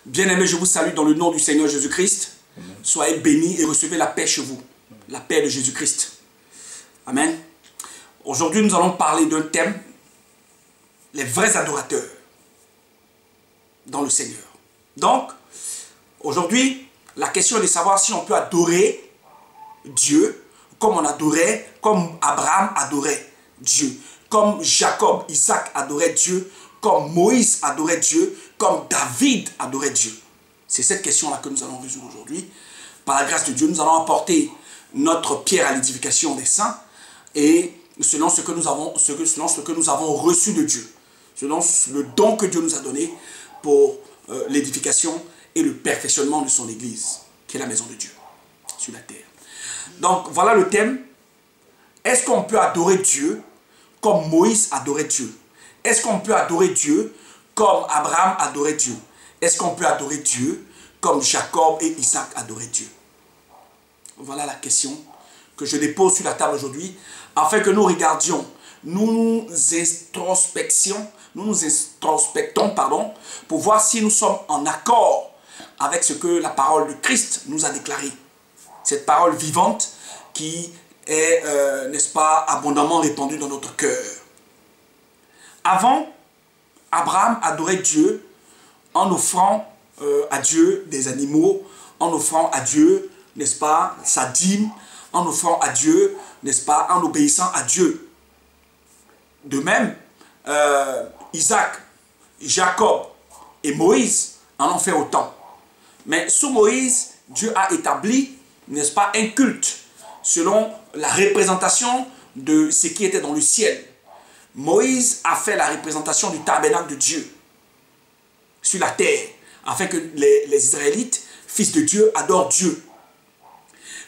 Bien-aimés, je vous salue dans le nom du Seigneur Jésus-Christ. Soyez bénis et recevez la paix chez vous. La paix de Jésus-Christ. Amen. Aujourd'hui, nous allons parler d'un thème, les vrais adorateurs dans le Seigneur. Donc, aujourd'hui, la question est de savoir si on peut adorer Dieu comme on adorait, comme Abraham adorait Dieu, comme Jacob, Isaac adorait Dieu, comme Moïse adorait Dieu, comme David adorait Dieu. C'est cette question-là que nous allons résoudre aujourd'hui. Par la grâce de Dieu, nous allons apporter notre pierre à l'édification des saints et selon ce que nous avons, selon ce que nous avons reçu de Dieu, selon le don que Dieu nous a donné pour l'édification et le perfectionnement de son Église, qui est la maison de Dieu sur la terre. Donc voilà le thème. Est-ce qu'on peut adorer Dieu comme Moïse adorait Dieu? Est-ce qu'on peut adorer Dieu comme Abraham adorait Dieu? Est-ce qu'on peut adorer Dieu comme Jacob et Isaac adoraient Dieu? Voilà la question que je dépose sur la table aujourd'hui, afin que nous regardions, nous nous introspectons, pour voir si nous sommes en accord avec ce que la parole de Christ nous a déclaré. Cette parole vivante qui est, n'est-ce pas, abondamment répandue dans notre cœur. Avant, Abraham adorait Dieu en offrant à Dieu des animaux, en offrant à Dieu, n'est-ce pas, sa dîme, en offrant à Dieu, n'est-ce pas, en obéissant à Dieu. De même, Isaac, Jacob et Moïse en ont fait autant. Mais sous Moïse, Dieu a établi, n'est-ce pas, un culte selon la représentation de ce qui était dans le ciel. Moïse a fait la représentation du tabernacle de Dieu sur la terre, afin que les Israélites, fils de Dieu, adorent Dieu.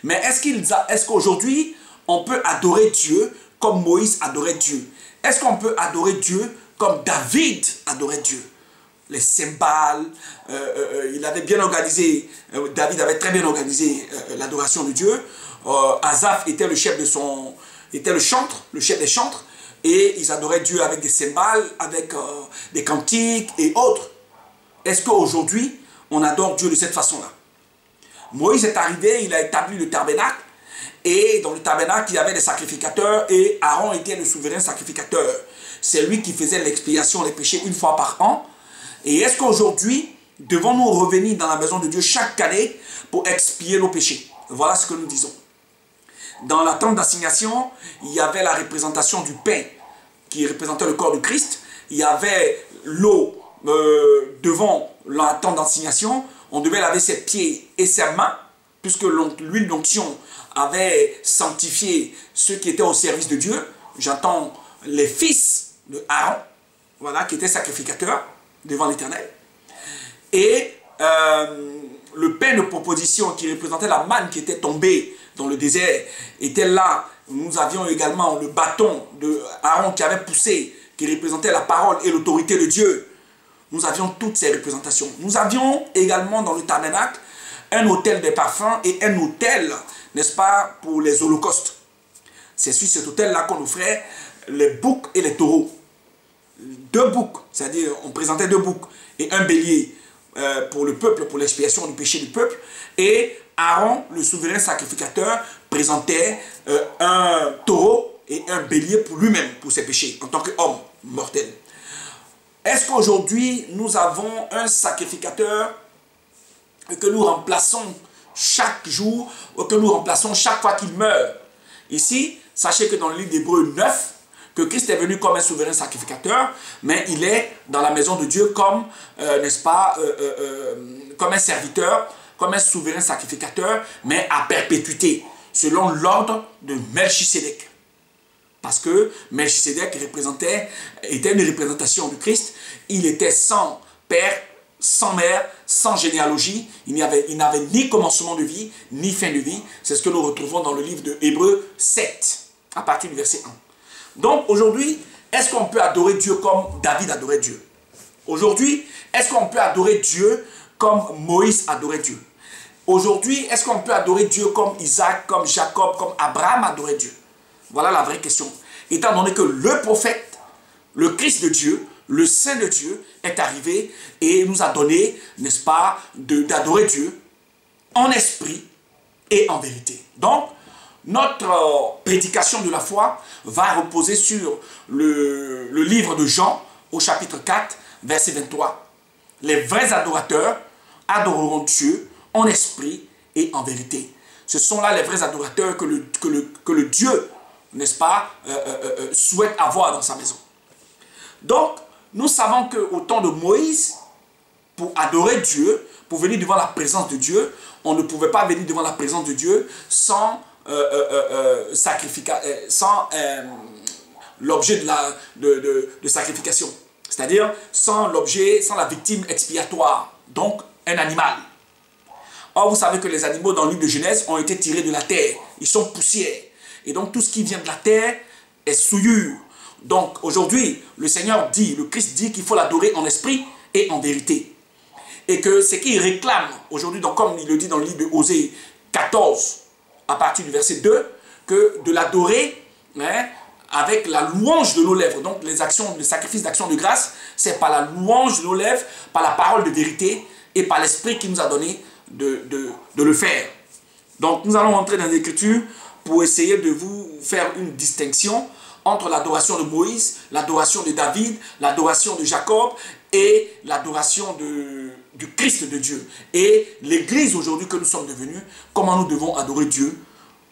Mais est-ce qu'aujourd'hui, on peut adorer Dieu comme Moïse adorait Dieu? Est-ce qu'on peut adorer Dieu comme David adorait Dieu? Les cymbales, il avait bien organisé, David avait très bien organisé l'adoration de Dieu. Asaph était le chef le chef des chantres, et ils adoraient Dieu avec des cymbales, avec des cantiques et autres. Est-ce qu'aujourd'hui, on adore Dieu de cette façon-là? Moïse est arrivé, il a établi le tabernacle, et dans le tabernacle, il y avait des sacrificateurs, et Aaron était le souverain sacrificateur. C'est lui qui faisait l'expiation des péchés une fois par an. Et est-ce qu'aujourd'hui, devons-nous revenir dans la maison de Dieu chaque année pour expier nos péchés? Voilà ce que nous disons. Dans la tente d'assignation, il y avait la représentation du pain qui représentait le corps de Christ. Il y avait l'eau devant la tente d'assignation. On devait laver ses pieds et ses mains, puisque l'huile d'onction avait sanctifié ceux qui étaient au service de Dieu. J'entends les fils de Aaron, voilà, qui étaient sacrificateurs devant l'Éternel. Et le pain de proposition qui représentait la manne qui était tombée dans le désert était là. Nous avions également le bâton de Aaron qui avait poussé, qui représentait la parole et l'autorité de Dieu. Nous avions toutes ces représentations. Nous avions également dans le tabernacle un autel de parfums et un autel, n'est-ce pas, pour les holocaustes. C'est sur cet autel-là qu'on offrait les boucs et les taureaux. 2 boucs, c'est-à-dire on présentait 2 boucs et un bélier pour le peuple, pour l'expiation du péché du peuple. Et Aaron, le souverain sacrificateur, présentait un taureau et un bélier pour lui-même, pour ses péchés, en tant qu'homme mortel. Est-ce qu'aujourd'hui, nous avons un sacrificateur que nous remplaçons chaque jour, ou que nous remplaçons chaque fois qu'il meurt? Ici, sachez que dans le livre d'Hébreux 9, que Christ est venu comme un souverain sacrificateur, mais il est dans la maison de Dieu comme, n'est-ce pas, comme un serviteur, comme un souverain sacrificateur, mais à perpétuité, selon l'ordre de Melchisédek. Parce que Melchisédek était une représentation du Christ. Il était sans père, sans mère, sans généalogie. Il n'avait ni commencement de vie, ni fin de vie. C'est ce que nous retrouvons dans le livre de Hébreux 7, à partir du verset 1. Donc aujourd'hui, est-ce qu'on peut adorer Dieu comme David adorait Dieu? Aujourd'hui, est-ce qu'on peut adorer Dieu comme Moïse adorait Dieu? Aujourd'hui, est-ce qu'on peut adorer Dieu comme Isaac, comme Jacob, comme Abraham adorait Dieu? Voilà la vraie question. Étant donné que le prophète, le Christ de Dieu, le Saint de Dieu est arrivé et nous a donné, n'est-ce pas, d'adorer Dieu en esprit et en vérité. Donc, notre prédication de la foi va reposer sur le livre de Jean au chapitre 4, verset 23. Les vrais adorateurs adoreront Dieu en esprit et en vérité. Ce sont là les vrais adorateurs que le Dieu, n'est-ce pas, souhaite avoir dans sa maison. Donc, nous savons qu'au temps de Moïse, pour adorer Dieu, pour venir devant la présence de Dieu, on ne pouvait pas venir devant la présence de Dieu sans l'objet de sacrification. C'est-à-dire sans l'objet, sans la victime expiatoire, donc un animal. Or, vous savez que les animaux dans le livre de Genèse ont été tirés de la terre. Ils sont poussière. Et donc, tout ce qui vient de la terre est souillure. Donc, aujourd'hui, le Seigneur dit, le Christ dit qu'il faut l'adorer en esprit et en vérité. Et que ce qu'il réclame aujourd'hui, donc comme il le dit dans le livre de Osée 14, à partir du verset 2, que de l'adorer avec la louange de nos lèvres. Donc, les sacrifices d'action de grâce, c'est par la louange de nos lèvres, par la parole de vérité et par l'esprit qui nous a donné de le faire. Donc, nous allons entrer dans l'Écriture pour essayer de vous faire une distinction entre l'adoration de Moïse, l'adoration de David, l'adoration de Jacob et l'adoration du Christ de Dieu. Et l'Église aujourd'hui que nous sommes devenus, comment nous devons adorer Dieu?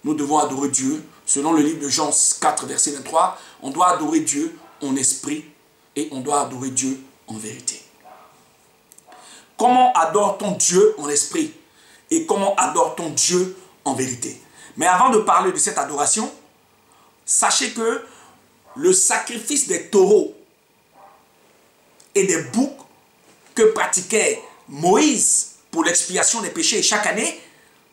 Nous devons adorer Dieu, selon le livre de Jean 4, verset 23, on doit adorer Dieu en esprit et on doit adorer Dieu en vérité. Comment adore-t-on Dieu en esprit et comment adore-t-on Dieu en vérité? Mais avant de parler de cette adoration, sachez que le sacrifice des taureaux et des boucs que pratiquait Moïse pour l'expiation des péchés chaque année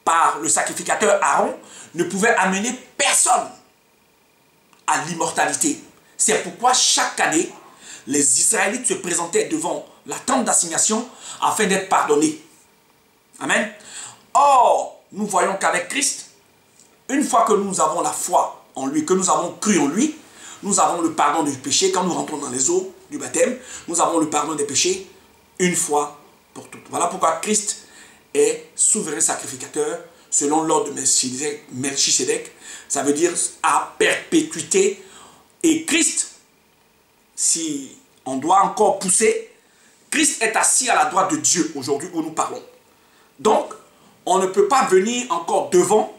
par le sacrificateur Aaron ne pouvait amener personne à l'immortalité. C'est pourquoi chaque année, les Israélites se présentaient devant la tente d'assignation afin d'être pardonnés. Amen. Or, nous voyons qu'avec Christ, une fois que nous avons la foi en lui, que nous avons cru en lui, nous avons le pardon du péché. Quand nous rentrons dans les eaux du baptême, nous avons le pardon des péchés une fois pour toutes. Voilà pourquoi Christ est souverain sacrificateur selon l'ordre de Melchisédek. Ça veut dire à perpétuité. Et Christ, si on doit encore pousser, Christ est assis à la droite de Dieu aujourd'hui où nous parlons. Donc, on ne peut pas venir encore devant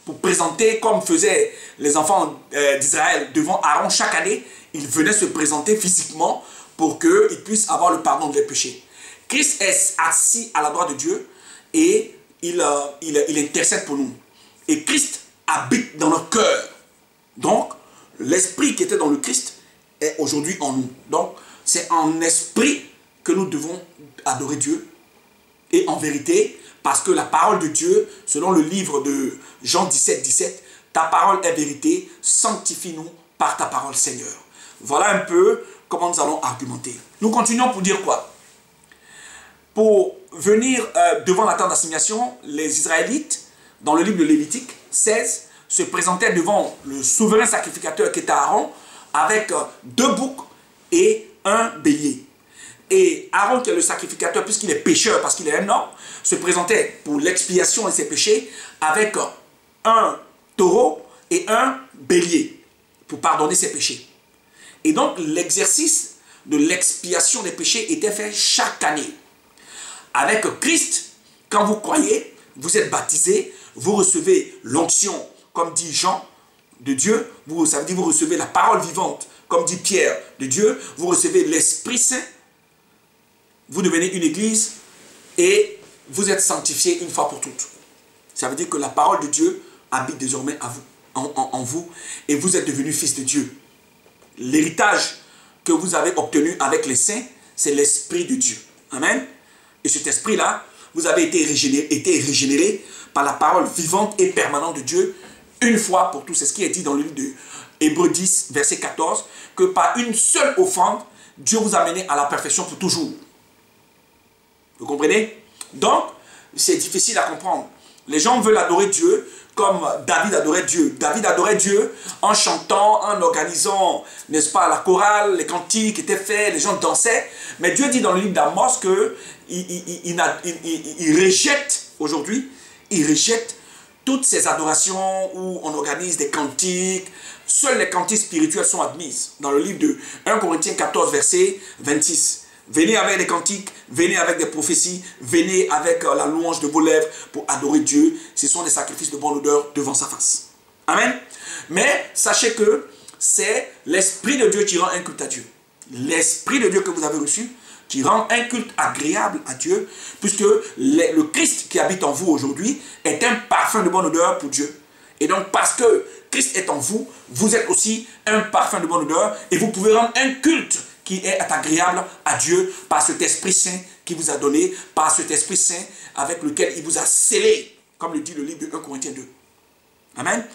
pour présenter comme faisaient les enfants d'Israël devant Aaron chaque année. Ils venaient se présenter physiquement pour qu'ils puissent avoir le pardon des péchés. Christ est assis à la droite de Dieu et il intercède pour nous. Et Christ habite dans notre cœur. Donc, l'esprit qui était dans le Christ est aujourd'hui en nous. Donc, c'est en esprit que nous devons adorer Dieu et en vérité, parce que la parole de Dieu, selon le livre de Jean 17, 17, ta parole est vérité, sanctifie-nous par ta parole, Seigneur. Voilà un peu comment nous allons argumenter. Nous continuons pour dire quoi? Pour venir devant la tente d'assignation, les Israélites, dans le livre de Lévitique 16, se présentaient devant le souverain sacrificateur qui était Aaron, avec 2 boucs et un bélier. Et Aaron, qui est le sacrificateur, puisqu'il est pécheur, parce qu'il est un homme, se présentait pour l'expiation de ses péchés avec un taureau et un bélier pour pardonner ses péchés. Et donc, l'exercice de l'expiation des péchés était fait chaque année. Avec Christ, quand vous croyez, vous êtes baptisé, vous recevez l'onction, comme dit Jean, de Dieu, ça veut dire vous recevez la parole vivante, comme dit Pierre, de Dieu, vous recevez l'Esprit Saint, vous devenez une église et vous êtes sanctifié une fois pour toutes. Ça veut dire que la parole de Dieu habite désormais en vous et vous êtes devenus fils de Dieu. L'héritage que vous avez obtenu avec les saints, c'est l'Esprit de Dieu. Amen. Et cet esprit-là, vous avez été régénéré par la parole vivante et permanente de Dieu une fois pour tous. C'est ce qui est dit dans le livre de Hébreux 10, verset 14, que par une seule offrande, Dieu vous a mené à la perfection pour toujours. Vous comprenez? Donc, c'est difficile à comprendre Les gens veulent adorer Dieu comme David adorait Dieu. David adorait Dieu en chantant, en organisant, n'est-ce pas, la chorale, les cantiques étaient faits, les gens dansaient. Mais Dieu dit dans le livre d'Amos qu'il rejette aujourd'hui, il rejette toutes ces adorations où on organise des cantiques. Seules les cantiques spirituelles sont admises. Dans le livre de 1 Corinthiens 14, verset 26. Venez avec des cantiques, venez avec des prophéties, venez avec la louange de vos lèvres pour adorer Dieu. Ce sont des sacrifices de bonne odeur devant sa face. Amen. Mais sachez que c'est l'Esprit de Dieu qui rend un culte à Dieu. L'Esprit de Dieu que vous avez reçu, qui rend un culte agréable à Dieu, puisque le Christ qui habite en vous aujourd'hui est un parfum de bonne odeur pour Dieu. Et donc parce que Christ est en vous, vous êtes aussi un parfum de bonne odeur et vous pouvez rendre un culte qui est agréable à Dieu par cet Esprit Saint qui vous a donné, par cet Esprit Saint avec lequel il vous a scellé, comme le dit le livre de 1 Corinthiens 2. Amen.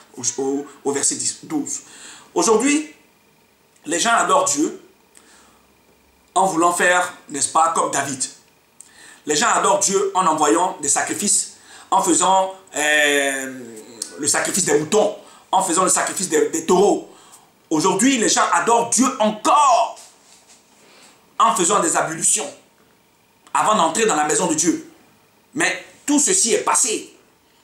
Au verset 12. Aujourd'hui, les gens adorent Dieu en voulant faire, n'est-ce pas, comme David. Les gens adorent Dieu en envoyant des sacrifices, en faisant le sacrifice des moutons, en faisant le sacrifice des taureaux. Aujourd'hui, les gens adorent Dieu encore en faisant des ablutions avant d'entrer dans la maison de Dieu. Mais tout ceci est passé.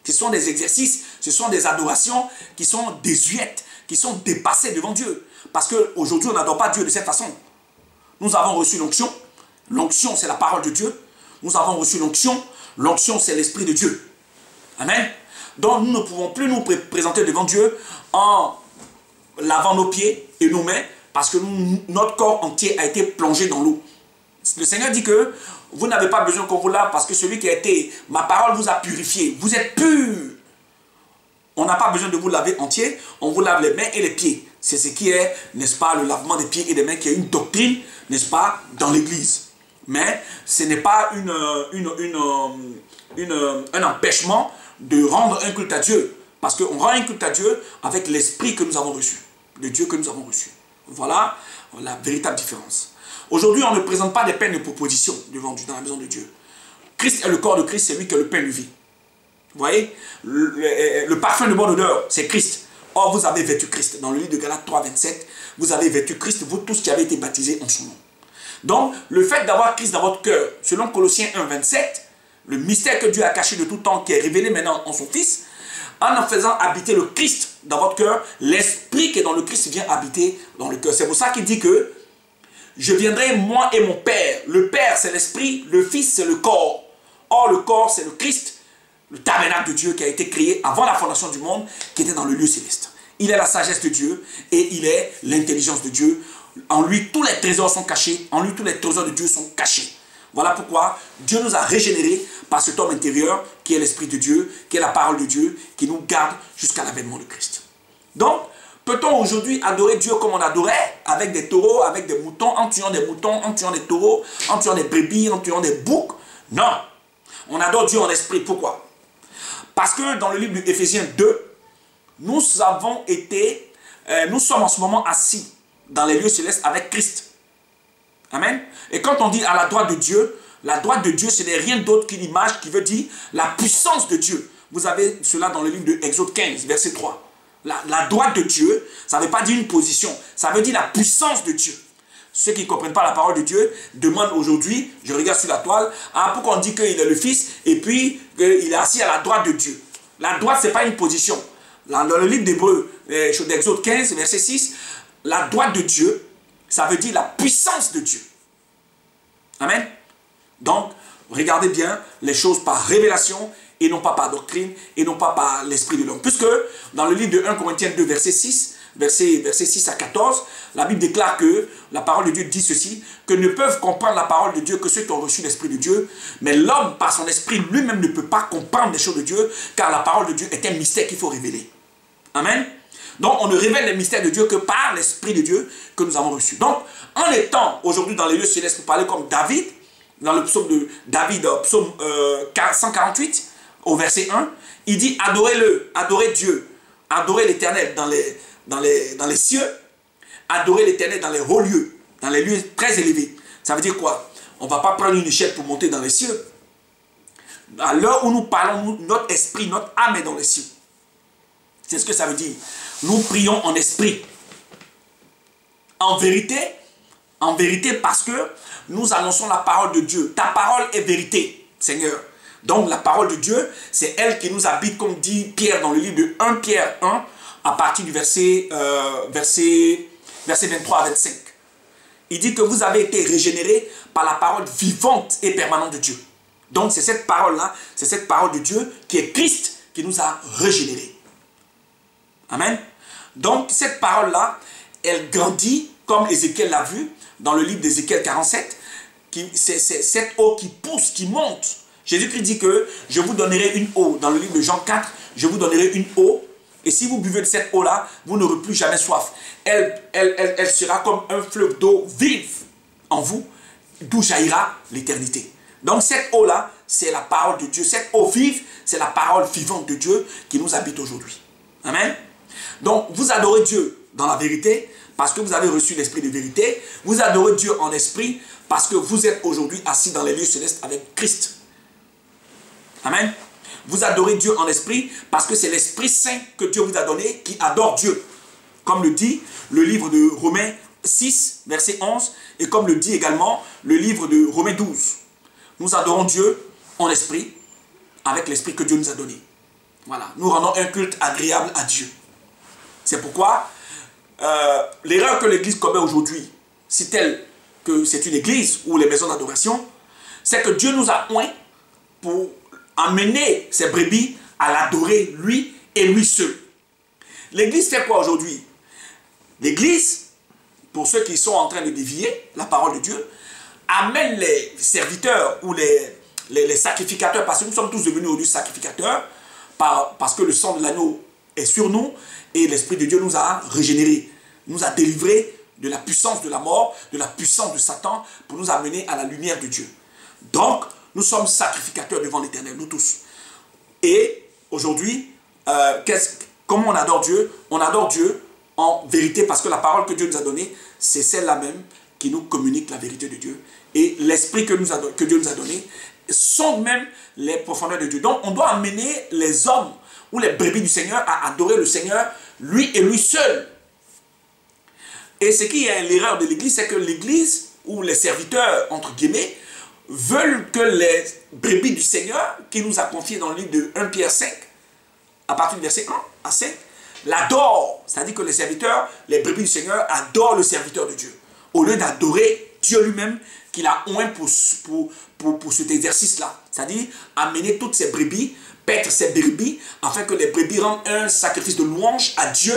Ce sont des exercices, ce sont des adorations qui sont désuètes, qui sont dépassées devant Dieu. Parce qu'aujourd'hui, on n'adore pas Dieu de cette façon. Nous avons reçu l'onction. L'onction, c'est la parole de Dieu. Nous avons reçu l'onction. L'onction, c'est l'Esprit de Dieu. Amen. Donc, nous ne pouvons plus nous présenter devant Dieu en lavant nos pieds et nos mains parce que notre corps entier a été plongé dans l'eau. Le Seigneur dit que vous n'avez pas besoin qu'on vous lave parce que celui qui a été, ma parole vous a purifié. Vous êtes purs. On n'a pas besoin de vous laver entier. On vous lave les mains et les pieds. C'est ce qui est, n'est-ce pas, le lavement des pieds et des mains qui est une doctrine, n'est-ce pas, dans l'Église. Mais ce n'est pas un empêchement de rendre un culte à Dieu. Parce qu'on rend un culte à Dieu avec l'esprit que nous avons reçu. Le Dieu que nous avons reçu. Voilà la véritable différence. Aujourd'hui, on ne présente pas des pains de proposition devant Dieu, dans la maison de Dieu. Christ est le corps de Christ, c'est lui qui est le pain de vie. Vous voyez, le parfum de bonne odeur, c'est Christ. Or, vous avez vêtu Christ. Dans le livre de Galates 3, 27, vous avez vêtu Christ, vous tous qui avez été baptisés en son nom. Donc, le fait d'avoir Christ dans votre cœur, selon Colossiens 1, 27, le mystère que Dieu a caché de tout temps, qui est révélé maintenant en son Fils, en faisant habiter le Christ dans votre cœur, l'esprit qui est dans le Christ vient habiter dans le cœur. C'est pour ça qu'il dit que je viendrai, moi et mon Père. Le Père, c'est l'esprit, le Fils, c'est le corps. Or, le corps, c'est le Christ, le tabernacle de Dieu qui a été créé avant la fondation du monde, qui était dans le lieu céleste. Il est la sagesse de Dieu et il est l'intelligence de Dieu. En lui, tous les trésors sont cachés. En lui, tous les trésors de Dieu sont cachés. Voilà pourquoi Dieu nous a régénérés par cet homme intérieur qui est l'Esprit de Dieu, qui est la parole de Dieu, qui nous garde jusqu'à l'avènement de Christ. Donc, peut-on aujourd'hui adorer Dieu comme on adorait, avec des taureaux, avec des moutons, en tuant des moutons, en tuant des taureaux, en tuant des brebis, en tuant des boucs? Non. On adore Dieu en esprit. Pourquoi? Parce que dans le livre d'Éphésiens 2, nous sommes en ce moment assis dans les lieux célestes avec Christ. Amen. Et quand on dit à la droite de Dieu, ce n'est rien d'autre qu'une image qui veut dire la puissance de Dieu. Vous avez cela dans le livre de Exode 15, verset 3. La droite de Dieu, ça ne veut pas dire une position, ça veut dire la puissance de Dieu. Ceux qui ne comprennent pas la parole de Dieu demandent aujourd'hui, je regarde sur la toile, pourquoi on dit qu'il est le Fils et puis qu'il est assis à la droite de Dieu. La droite, ce n'est pas une position. Dans le livre d'Hébreux, d'Exode 15, verset 6, la droite de Dieu, ça veut dire la puissance de Dieu. Amen. Donc, regardez bien les choses par révélation et non pas par doctrine et non pas par l'esprit de l'homme. Puisque dans le livre de 1 Corinthiens 2, verset 6, verset 6 à 14, la Bible déclare que la parole de Dieu dit ceci, que ne peuvent comprendre la parole de Dieu que ceux qui ont reçu l'esprit de Dieu, mais l'homme par son esprit lui-même ne peut pas comprendre les choses de Dieu, car la parole de Dieu est un mystère qu'il faut révéler. Amen. Donc, on ne révèle les mystères de Dieu que par l'Esprit de Dieu que nous avons reçu. Donc, en étant aujourd'hui dans les lieux célestes pour parler comme David, dans le psaume de David, psaume 148, au verset 1, il dit « Adorez-le, adorez Dieu, adorez l'Éternel dans les cieux, adorez l'Éternel dans les hauts lieux, dans les lieux très élevés. » Ça veut dire quoi? On ne va pas prendre une échelle pour monter dans les cieux. À l'heure où nous parlons, notre esprit, notre âme est dans les cieux. C'est ce que ça veut dire. Nous prions en esprit. En vérité, parce que nous annonçons la parole de Dieu. Ta parole est vérité, Seigneur. Donc la parole de Dieu, c'est elle qui nous habite, comme dit Pierre dans le livre de 1 Pierre 1, à partir du verset 23 à 25. Il dit que vous avez été régénérés par la parole vivante et permanente de Dieu. Donc c'est cette parole-là, c'est cette parole de Dieu qui est Christ qui nous a régénérés. Amen. Donc cette parole-là, elle grandit comme Ézéchiel l'a vu dans le livre d'Ézéchiel 47. C'est cette eau qui pousse, qui monte. Jésus-Christ dit que je vous donnerai une eau. Dans le livre de Jean 4, je vous donnerai une eau. Et si vous buvez de cette eau-là, vous n'aurez plus jamais soif. Elle sera comme un fleuve d'eau vive en vous, d'où jaillira l'éternité. Donc cette eau-là, c'est la parole de Dieu. Cette eau vive, c'est la parole vivante de Dieu qui nous habite aujourd'hui. Amen. Donc vous adorez Dieu dans la vérité parce que vous avez reçu l'esprit de vérité. Vous adorez Dieu en esprit parce que vous êtes aujourd'hui assis dans les lieux célestes avec Christ. Amen. Vous adorez Dieu en esprit parce que c'est l'Esprit Saint que Dieu vous a donné qui adore Dieu. Comme le dit le livre de Romains 6, verset 11, et comme le dit également le livre de Romains 12. Nous adorons Dieu en esprit avec l'esprit que Dieu nous a donné. Voilà. Nous rendons un culte agréable à Dieu. C'est pourquoi l'erreur que l'Église commet aujourd'hui, si telle que c'est une église ou les maisons d'adoration, c'est que Dieu nous a oints pour amener ses brebis à l'adorer lui et lui seul. L'église fait quoi aujourd'hui? L'église, pour ceux qui sont en train de dévier la parole de Dieu, amène les serviteurs ou les sacrificateurs, parce que nous sommes tous devenus aujourd'hui sacrificateurs, parce que le sang de l'agneau est sur nous et l'Esprit de Dieu nous a régénérés, nous a délivrés de la puissance de la mort, de la puissance de Satan, pour nous amener à la lumière de Dieu. Donc, nous sommes sacrificateurs devant l'Éternel, nous tous. Et aujourd'hui, comment on adore Dieu? On adore Dieu en vérité parce que la parole que Dieu nous a donnée, c'est celle-là même qui nous communique la vérité de Dieu. Et l'esprit que Dieu nous a donné sont même les profondeurs de Dieu. Donc, on doit amener les hommes ou les brebis du Seigneur à adorer le Seigneur, lui et lui seul. Et ce qui est l'erreur de l'Église, c'est que l'Église ou les serviteurs, entre guillemets, veulent que les brebis du Seigneur, qui nous a confié dans le livre de 1 Pierre 5, à partir du verset 1 à 5, l'adorent. C'est-à-dire que les serviteurs, les brebis du Seigneur, adorent le serviteur de Dieu. Au lieu d'adorer Dieu lui-même, qu'il a oint pour cet exercice-là. C'est-à-dire amener toutes ces brebis, paître ces brebis, afin que les brebis rendent un sacrifice de louange à Dieu.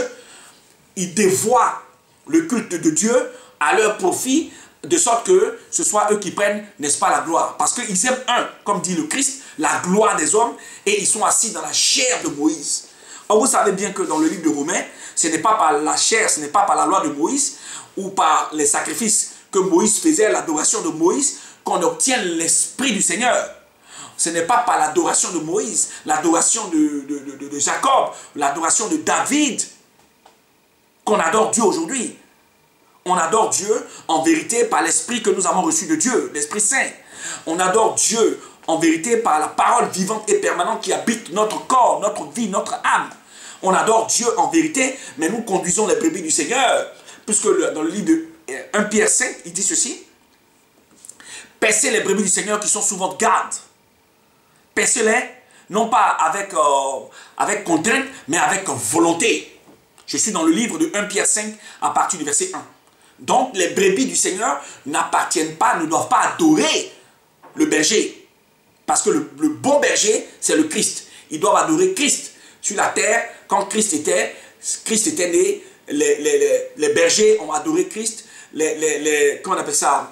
Ils dévoient le culte de Dieu à leur profit, de sorte que ce soit eux qui prennent, n'est-ce pas, la gloire. Parce qu'ils aiment comme dit le Christ, la gloire des hommes, et ils sont assis dans la chair de Moïse. Or, vous savez bien que dans le livre de Romains, ce n'est pas par la chair, ce n'est pas par la loi de Moïse, ou par les sacrifices que Moïse faisait, l'adoration de Moïse, qu'on obtient l'Esprit du Seigneur. Ce n'est pas par l'adoration de Moïse, l'adoration de Jacob, l'adoration de David, qu'on adore Dieu aujourd'hui. On adore Dieu en vérité par l'Esprit que nous avons reçu de Dieu, l'Esprit Saint. On adore Dieu en vérité par la parole vivante et permanente qui habite notre corps, notre vie, notre âme. On adore Dieu en vérité, mais nous conduisons les brebis du Seigneur. Puisque dans le livre de 1 Pierre 5, il dit ceci. Paissez les brebis du Seigneur qui sont sous votre garde. Paissez-les, non pas avec contrainte, mais avec volonté. Je suis dans le livre de 1 Pierre 5 à partir du verset 1. Donc, les brebis du Seigneur n'appartiennent pas, ne doivent pas adorer le berger. Parce que le bon berger, c'est le Christ. Ils doivent adorer Christ. Sur la terre, quand Christ était né, les bergers ont adoré Christ. Comment on appelle ça?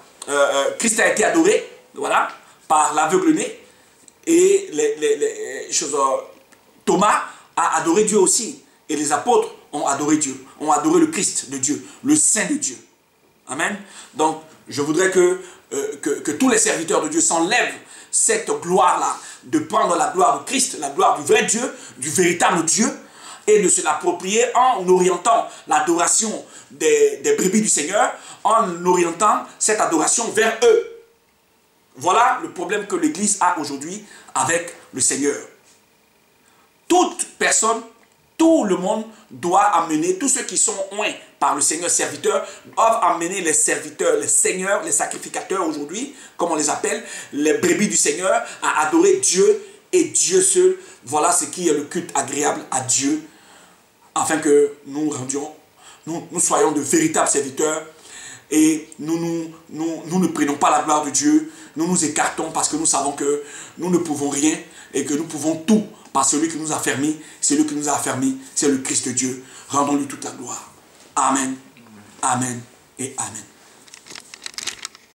Christ a été adoré, voilà, par l'aveugle-né. Et Thomas a adoré Dieu aussi. Et les apôtres ont adoré Dieu, ont adoré le Christ de Dieu, le Saint de Dieu. Amen. Donc, je voudrais que tous les serviteurs de Dieu s'enlèvent cette gloire-là, de prendre la gloire de Christ, la gloire du vrai Dieu, du véritable Dieu, et de se l'approprier en orientant l'adoration des brebis du Seigneur, en orientant cette adoration vers eux. Voilà le problème que l'Église a aujourd'hui avec le Seigneur. Toute personne, tout le monde doit amener, tous ceux qui sont oints par le Seigneur serviteur, doivent amener les serviteurs, les seigneurs, les sacrificateurs aujourd'hui, comme on les appelle, les brebis du Seigneur, à adorer Dieu et Dieu seul. Voilà ce qui est le culte agréable à Dieu, afin que nous soyons de véritables serviteurs et nous ne prenons pas la gloire de Dieu, nous nous écartons parce que nous savons que nous ne pouvons rien et que nous pouvons tout par celui qui nous a fermés. Celui qui nous a fermés, c'est le Christ Dieu. Rendons-lui toute la gloire. Amen, amen et amen.